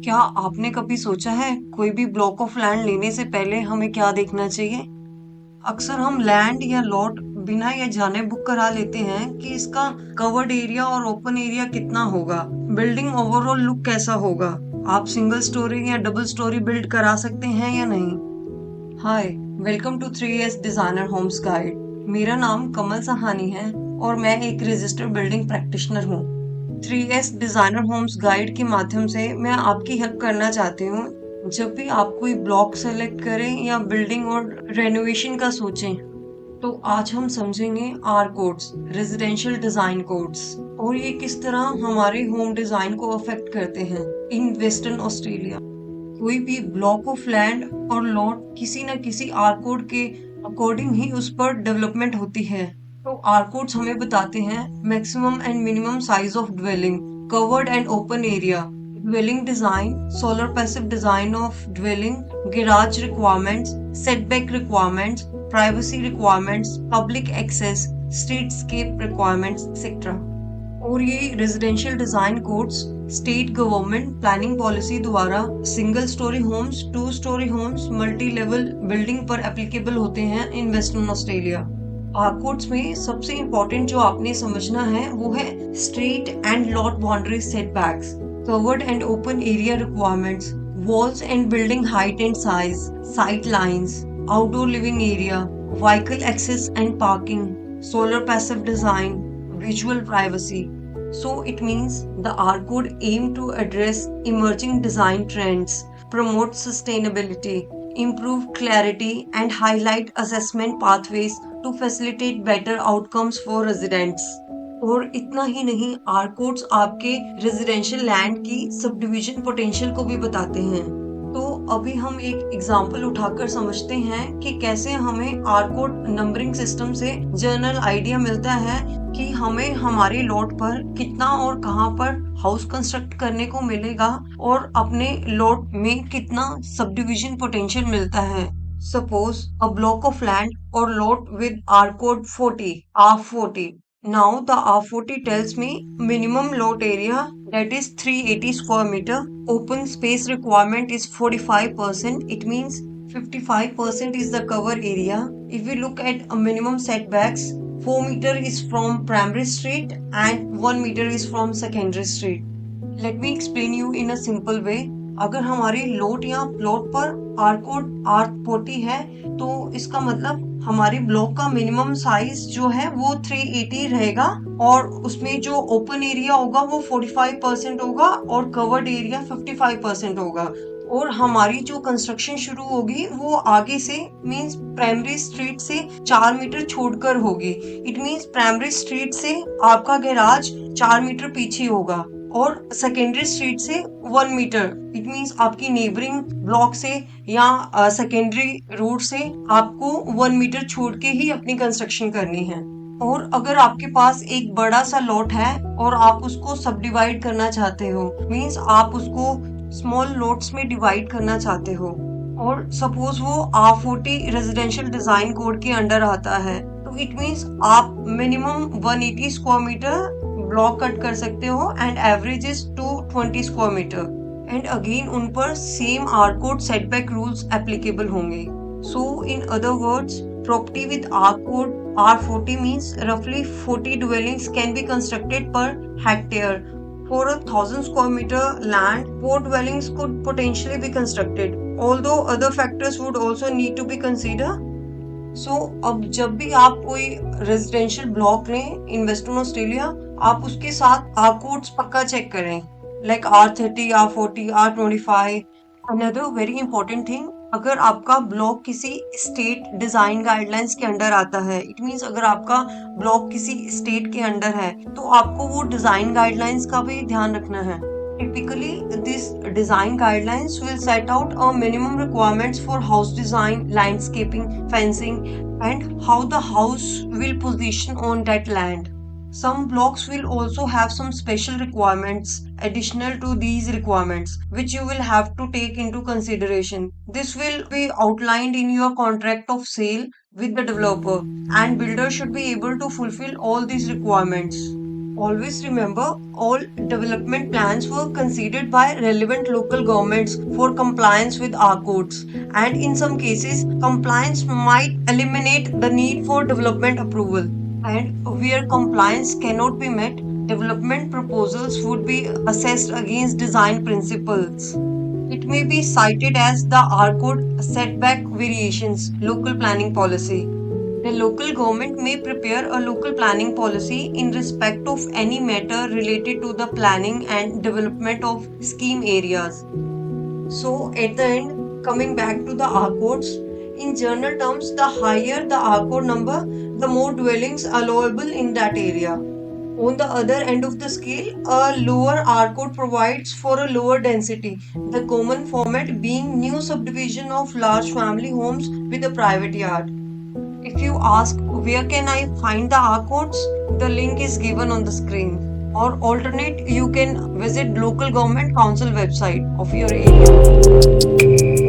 क्या आपने कभी सोचा है कोई भी ब्लॉक ऑफ लैंड लेने से पहले हमें क्या देखना चाहिए? अक्सर हम लैंड या लॉट बिना ये जाने बुक करा लेते हैं कि इसका कवर्ड एरिया और ओपन एरिया कितना होगा, बिल्डिंग ओवरऑल लुक कैसा होगा, आप सिंगल स्टोरी या डबल स्टोरी बिल्ड करा सकते हैं या नहीं। Hi, welcome to 3S designer homes guide. मेरा नाम कमल सहानी है और मैं एक रजिस्टर्ड बिल्डिंग प्रैक्टिशनर हूँ। 3S डिजाइनर होम्स गाइड के माध्यम से मैं आपकी हेल्प करना चाहती हूँ। जब भी आप कोई ब्लॉक सेलेक्ट करें या बिल्डिंग और रेनोवेशन का सोचें, तो आज हम समझेंगे are codes, residential design codes, और ये किस तरह हमारे होम डिजाइन को अफेक्ट करते हैं इन वेस्टर्न ऑस्ट्रेलिया। कोई भी ब्लॉक ऑफ लैंड और लॉट किसी न किसी आर कोड के अकॉर्डिंग ही उस पर डेवलपमेंट होती है। तो आर कोड्स हमें बताते हैं maximum and minimum size of dwelling, covered and open area, dwelling design, solar passive design of dwelling, garage requirements, setback requirements, privacy requirements, public access, streetscape requirements, etc. और ये residential design codes state government planning policy द्वारा single storey homes, two storey homes, multi level building पर applicable होते हैं in western Australia. R codes में सबसे important जो आपने समझना है वो है street and lot boundary setbacks, covered and open area requirements, walls and building height and size, sight lines, outdoor living area, vehicle access and parking, solar passive design, visual privacy. So it means the R code aim to address emerging design trends, promote sustainability, improve clarity and highlight assessment pathways to facilitate better outcomes for residents. और इतना ही नहीं, are codes आपके residential land की sub division potential को भी बताते हैं। तो अभी हम एक एग्जांपल उठाकर समझते हैं कि कैसे हमें आर कोड नंबरिंग सिस्टम से जनरल आइडिया मिलता है कि हमें हमारे लॉट पर कितना और कहां पर हाउस कंस्ट्रक्ट करने को मिलेगा और अपने लॉट में कितना सब डिविजन पोटेंशियल मिलता है। Suppose a block of land और lot with R code 40, R40. Now the R40 tells me minimum lot area, that is 380 square meter. Open space requirement is 45%. It means 55% is the cover area. If we look at a minimum setbacks, 4 meter is from primary street and 1 meter is from secondary street. Let me explain you in a simple way. अगर हमारे लोट या plot पर R code R40 है, तो इसका मतलब हमारे block का मिनिमम साइज जो है वो 380 रहेगा और उसमें जो ओपन एरिया होगा वो 45% होगा और कवर्ड एरिया 55% होगा। और हमारी जो कंस्ट्रक्शन शुरू होगी वो आगे से मींस प्राइमरी स्ट्रीट से 4 मीटर छोड़कर होगी। इट मींस प्राइमरी स्ट्रीट से आपका गैराज 4 मीटर पीछे होगा और सेकेंडरी स्ट्रीट से 1 मीटर। इट मींस आपकी नेबरिंग ब्लॉक से या सेकेंडरी रोड से आपको 1 मीटर छोड़ के ही अपनी कंस्ट्रक्शन करनी है। और अगर आपके पास एक बड़ा सा लॉट है और आप उसको सब डिवाइड करना चाहते हो, मींस आप उसको स्मॉल लॉट्स में डिवाइड करना चाहते हो, और सपोज वो R40 रेजिडेंशियल डिजाइन कोड के अंडर आता है, तो इट मींस आप minimum 180 square metre block cut कर सकते हो and average is 220 square metre. And again उन पर same R code setback rules applicable होंगे। So in other words, property with R code R40 means roughly 40 dwellings can be constructed per hectare. For 1,000 square meter land, 4 dwellings could potentially be constructed, although other factors would also need to be considered. सो अब जब भी आप कोई residential block लें इन western Australia, आप उसके साथ are codes पक्का चेक करें, like R30, R40, R25। Another very important thing, अगर आपका ब्लॉक किसी स्टेट डिजाइन गाइडलाइंस के अंडर आता है, इट मींस अगर आपका ब्लॉक किसी स्टेट के अंडर है, तो आपको वो डिजाइन गाइडलाइंस का भी ध्यान रखना है। Typically, these design guidelines will set out a minimum requirements for house design, landscaping, fencing, and how the house will position on that land. Some blocks will also have some special requirements additional to these requirements, which you will have to take into consideration. This will be outlined in your contract of sale with the developer, and builder should be able to fulfill all these requirements. always remember all development plans were considered by relevant local governments for compliance with our codes, and in some cases compliance might eliminate the need for development approval, and where compliance cannot be met, development proposals would be assessed against design principles. It may be cited as the R code setback variations local planning policy. The local government may prepare a local planning policy in respect of any matter related to the planning and development of scheme areas. So, at the end, coming back to the R codes, in general terms, the higher the R code number, the more dwellings allowable in that area. On the other end of the scale, a lower R code provides for a lower density, the common format being new subdivision of large family homes with a private yard. If you ask where can I find the R codes, the link is given on the screen. Or alternate, you can visit local government council website of your area.